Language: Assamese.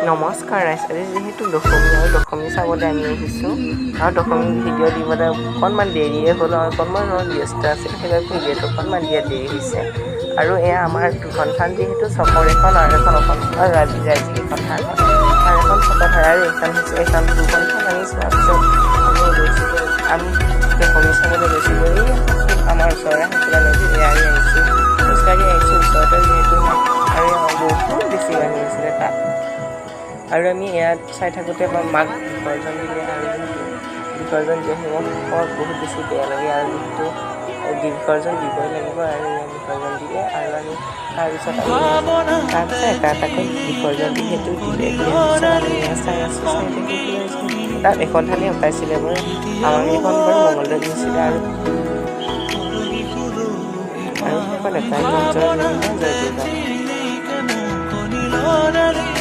নমস্কাৰ আজি যেহেতু দশমী আৰু দশমী চাবলৈ আমি আহিছোঁ আৰু দশমী ভিডিঅ' দিবলৈ অকণমান দেৰিয়ে হ'ল আৰু অকণমান ব্যস্ত আছিল সেইবাবে ভিডিঅ'টো অকণমান দিয়াত দেৰি হৈছে আৰু এয়া আমাৰ দুখন থান যিহেতু চকৰ এখন আৰু এখন অসমীয়া ৰাজকীয়খন থান আৰু এখন চকত হয় আৰু এইখন হৈছে এখন দুখন থান আমি চোৱাৰ পিছত আমি গৈছিলোঁ আমি দশমী চাবলৈ গৈছিলোঁ এই আমাৰ ওচৰৰে সকলো নদী এয়াই আহিছোঁ খোজকাঢ়ি আহিছোঁ ওচৰতে যিহেতু আৰু বহুত বেছি মানুহ আছিলে তাত আৰু আমি ইয়াত চাই থাকোঁতে মাক বিসৰ্জন দিলে আৰু যিহেতু বিসৰ্জন দিয়ে মোৰ বহুত বেছি বেয়া লাগে আৰু যিহেতু বিসৰ্জন দিবই লাগিব আৰু ইয়াত বিসৰ্জন দিলে আৰু আমি তাৰপিছত এটা এটাকৈ বিসৰ্জন দি সেইটো দিলে আমি চাই আছোঁ তাত এখন থানেই উঠাইছিলে মোৰ আমাৰ এইখন বাৰু মঙলদৈ হৈছিলে আৰু সেইখন এটাই জয় দুৰ্গা